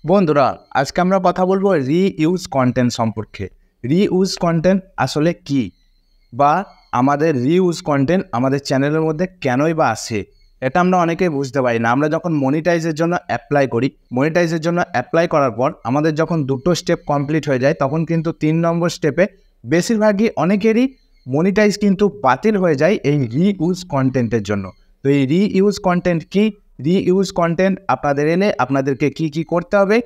বন্ধুরা, আজকে আমরা কথা বলবো রিইউজ কন্টেন্ট সম্পর্কে। রিইউজ কন্টেন্ট আসলে কি, বা আমাদের রিইউজ কন্টেন্ট আমাদের চ্যানেলের মধ্যে কেনই বা আসে, এটা আমরা অনেকেই বুঝতে পারি না। আমরা যখন মনিটাইজের জন্য অ্যাপ্লাই করি, মনিটাইজের জন্য অ্যাপ্লাই করার পর আমাদের যখন দুটো স্টেপ কমপ্লিট হয়ে যায়, তখন কিন্তু 3 নম্বর স্টেপে বেশিরভাগই অনেকেরই মনিটাইজ কিন্তু বাতিল হয়ে যায় এই রিইউজ কন্টেন্টের জন্য। তো এই রিইউজ কন্টেন্ট কি, রিইউজ কন্টেন্ট আপনাদের এলে আপনাদেরকে কি করতে হবে,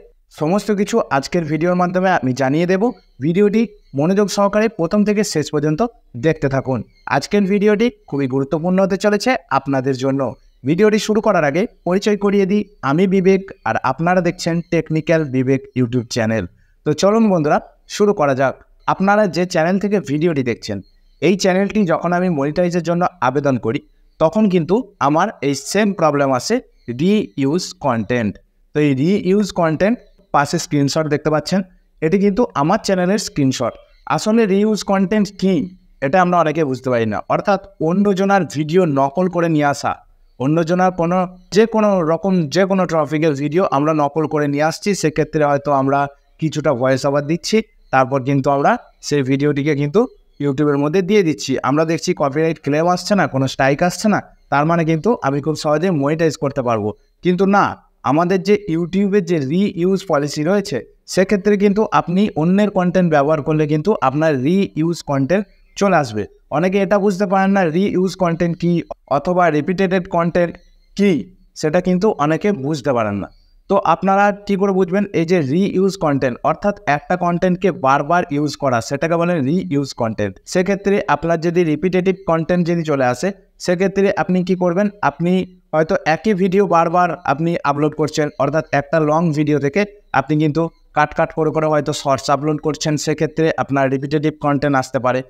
সমস্ত কিছু আজকের ভিডিওর মাধ্যমে আমি জানিয়ে দেব। ভিডিওটি মনোযোগ সহকারে প্রথম থেকে শেষ পর্যন্ত দেখতে থাকুন। আজকের ভিডিওটি খুবই গুরুত্বপূর্ণ হতে চলেছে আপনাদের জন্য। ভিডিওটি শুরু করার আগে পরিচয় করিয়ে দিই, আমি বিবেক আর আপনারা দেখছেন টেকনিক্যাল বিবেক ইউটিউব চ্যানেল। তো চলুন বন্ধুরা, শুরু করা যাক। আপনারা যে চ্যানেল থেকে ভিডিওটি দেখছেন, এই চ্যানেলটি যখন আমি মনিটাইজের জন্য আবেদন করি, তখন কিন্তু আমার এই সেম প্রবলেম আসে, রিইউজ কন্টেন্ট। তো এই রিইউজ কন্টেন্ট, পাশে স্ক্রিনশট দেখতে পাচ্ছেন, এটি কিন্তু আমার চ্যানেলের স্ক্রিনশট। আসলে রিইউজ কন্টেন্ট কি, এটা আমরা অনেকে বুঝতে পারি না। অর্থাৎ অন্যজনার ভিডিও নকল করে নিয়ে আসা, অন্যজনার যে কোনো টপিকের ভিডিও আমরা নকল করে নিয়ে আসছি। সেক্ষেত্রে হয়তো আমরা কিছুটা ভয়েস ওভার দিচ্ছি, তারপর কিন্তু আমরা সেই ভিডিওটিকে কিন্তু ইউটিউবের মধ্যে দিয়ে দিচ্ছি। আমরা দেখছি কপিরাইট ক্লেম আসছে না, কোনো স্ট্রাইক আসছে না, তার মানে কিন্তু আমি খুব সহজে মনিটাইজ করতে পারবো। কিন্তু না, আমাদের যে ইউটিউবের যে রিইউজ পলিসি রয়েছে, সেক্ষেত্রে কিন্তু আপনি অন্যের কন্টেন্ট ব্যবহার করলে কিন্তু আপনার রিইউজ কন্টেন্ট চলে আসবে। অনেকে এটা বুঝতে পারেন না রিইউজ কন্টেন্ট কি, অথবা রিপিটেড কন্টেন্ট কি, সেটা কিন্তু অনেকে বুঝতে পারেন না। তো আপনারা কী করে বুঝবেন এই যে রিইউজ কন্টেন্ট, অর্থাৎ একটা কন্টেন্টকে বারবার ইউজ করা, সেটাকে বলেন রিইউজ কন্টেন্ট। সেক্ষেত্রে আপনার যদি রিপিটেটিভ কন্টেন্ট যদি চলে আসে, সেক্ষেত্রে আপনি কি করবেন, আপনি হয়তো একই ভিডিও বারবার আপনি আপলোড করছেন, অর্থাৎ একটা লং ভিডিও থেকে আপনি কিন্তু কাট করে হয়তো শর্টস আপলোড করছেন। সেক্ষেত্রে আপনার রিপিটেটিভ কন্টেন্ট আসতে পারে।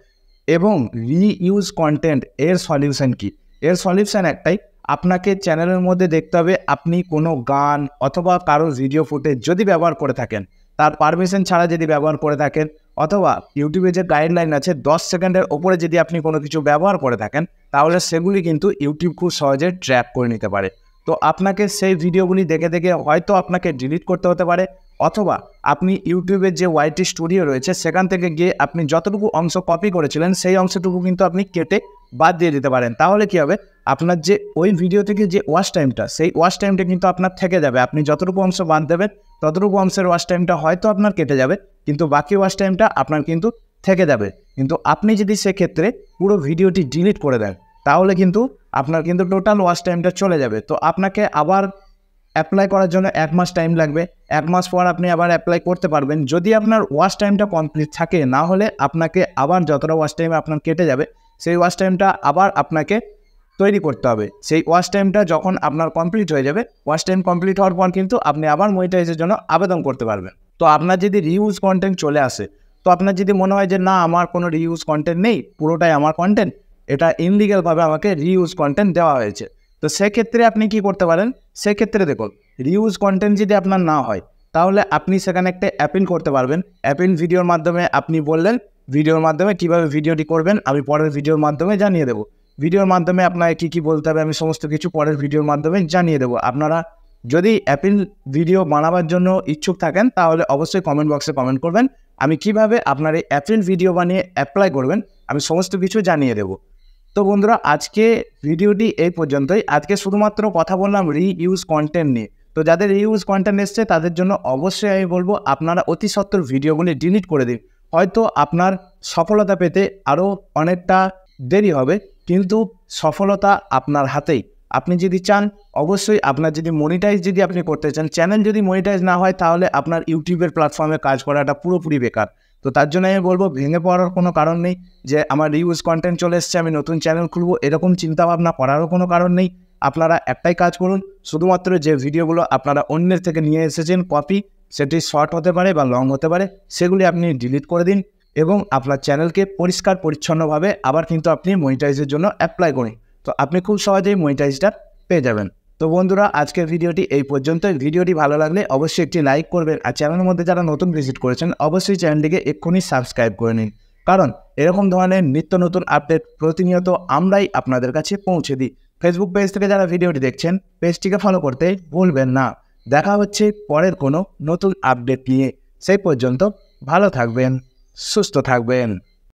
এবং রিইউজ কন্টেন্ট এর সলিউশন কি? এর সলিউশন একটাই, আপনাকে চ্যানেলের মধ্যে দেখতে হবে আপনি কোনো গান অথবা কারো ভিডিও ফুটেজ যদি ব্যবহার করে থাকেন, তার পারমিশন ছাড়া যদি ব্যবহার করে থাকেন, অথবা ইউটিউবে যে গাইডলাইন আছে 10 সেকেন্ডের ওপরে যদি আপনি কোনো কিছু ব্যবহার করে থাকেন, তাহলে সেগুলি কিন্তু ইউটিউব খুব সহজে ট্র্যাক করে নিতে পারে। তো আপনাকে সেই ভিডিওগুলি দেখে হয়তো আপনাকে ডিলিট করতে হতে পারে, অথবা আপনি ইউটিউবের যে ওয়াইটি স্টুডিও রয়েছে, সেখান থেকে গিয়ে আপনি যতটুকু অংশ কপি করেছিলেন, সেই অংশটুকু কিন্তু আপনি কেটে বাদ দিয়ে দিতে পারেন। তাহলে কি হবে, আপনার যে ওই ভিডিও থেকে যে ওয়াচ টাইমটা, সেই ওয়াচ টাইমটা কিন্তু আপনার থেকে যাবে। আপনি যতটুকু অংশ বাদ দেবেন, ততটুকু অংশের ওয়াচ টাইমটা হয়তো আপনার কেটে যাবে, কিন্তু বাকি ওয়াচ টাইমটা আপনার কিন্তু থেকে যাবে। কিন্তু আপনি যদি সেক্ষেত্রে পুরো ভিডিওটি ডিলিট করে দেন, তাহলে কিন্তু আপনার কিন্তু টোটাল ওয়াচ টাইমটা চলে যাবে। তো আপনাকে আবার অ্যাপ্লাই করার জন্য 1 মাস টাইম লাগবে। 1 মাস পর আপনি আবার অ্যাপ্লাই করতে পারবেন যদি আপনার ওয়াচ টাইমটা কমপ্লিট থাকে। না হলে আপনাকে আবার যতটা ওয়াচ টাইম আপনার কেটে যাবে, সেই ওয়াচ টাইমটা আবার আপনাকে তৈরি করতে হবে। সেই ওয়াচ টাইমটা যখন আপনার কমপ্লিট হয়ে যাবে, ওয়াচ টাইম কমপ্লিট হওয়ার পর কিন্তু আপনি আবার মনিটাইজের জন্য আবেদন করতে পারবেন। তো আপনার যদি রিইউজ কন্টেন্ট চলে আসে, তো আপনার যদি মনে হয় যে না, আমার কোনো রিইউজ কন্টেন্ট নেই, পুরোটাই আমার কন্টেন্ট, এটা ইনলিগালভাবে আমাকে রিইউজ কন্টেন্ট দেওয়া হয়েছে, তো সেক্ষেত্রে আপনি কি করতে পারেন? সেক্ষেত্রে দেখুন, রিইউজ কন্টেন্ট যদি আপনার না হয়, তাহলে আপনি সেখানে একটা অ্যাপিল করতে পারবেন। অ্যাপিল ভিডিওর মাধ্যমে আপনি বললেন, ভিডিওর মাধ্যমে কীভাবে ভিডিওটি করবেন আমি পরের ভিডিওর মাধ্যমে জানিয়ে দেবো। ভিডিওর মাধ্যমে আপনাকে কী বলতে হবে আমি সমস্ত কিছু পরের ভিডিওর মাধ্যমে জানিয়ে দেবো। আপনারা যদি অ্যাপিল ভিডিও বানাবার জন্য ইচ্ছুক থাকেন, তাহলে অবশ্যই কমেন্ট বক্সে কমেন্ট করবেন। আমি কিভাবে আপনার এই অ্যাপিল ভিডিও বানিয়ে অ্যাপ্লাই করবেন আমি সমস্ত কিছু জানিয়ে দেবো। তো বন্ধুরা, আজকে ভিডিওটি এই পর্যন্তই। আজকে শুধুমাত্র কথা বললাম রিইউজ কন্টেন্ট নিয়ে। তো যাদের রিইউজ কন্টেন্ট এসছে, তাদের জন্য অবশ্যই আমি বলবো আপনারা অতি সত্বর ভিডিওগুলি ডিলিট করে দিন। হয়তো আপনার সফলতা পেতে আরও অনেকটা দেরি হবে, কিন্তু সফলতা আপনার হাতেই। আপনি যদি চান, অবশ্যই আপনার যদি মনিটাইজ যদি আপনি করতে চান, চ্যানেল যদি মনিটাইজ না হয়, তাহলে আপনার ইউটিউবের প্ল্যাটফর্মে কাজ করাটা পুরোপুরি বেকার। তো তার জন্য আমি বলবো, ভেঙে পড়ার কোনো কারণ নেই যে আমার রিইউজ কন্টেন্ট চলে এসছে, আমি নতুন চ্যানেল খুলবো, এরকম চিন্তাভাবনা করারও কোনো কারণ নেই। আপনারা একটাই কাজ করুন, শুধুমাত্র যে ভিডিওগুলো আপনারা অন্যের থেকে নিয়ে এসেছেন কপি, সেটি শর্ট হতে পারে বা লং হতে পারে, সেগুলি আপনি ডিলিট করে দিন এবং আপনার চ্যানেলকে পরিষ্কার পরিচ্ছন্নভাবে আবার কিন্তু আপনি মনিটাইজের জন্য অ্যাপ্লাই করুন। তো আপনি খুব সহজেই মনিটাইজটা পেয়ে যাবেন। তো বন্ধুরা, আজকের ভিডিওটি এই পর্যন্তই। ভিডিওটি ভালো লাগলে অবশ্যই একটি লাইক করবেন, আর চ্যানেলের মধ্যে যারা নতুন ভিজিট করেছেন, অবশ্যই চ্যানেলটিকে এক্ষুনি সাবস্ক্রাইব করে নিন, কারণ এরকম ধরনের নিত্য নতুন আপডেট প্রতিনিয়ত আমরাই আপনাদের কাছে পৌঁছে দিই। ফেসবুক পেজ থেকে যারা ভিডিওটি দেখছেন, পেজটিকে ফলো করতে ভুলবেন না। দেখা হচ্ছে পরের কোনো নতুন আপডেট নিয়ে। সেই পর্যন্ত ভালো থাকবেন, সুস্থ থাকবেন।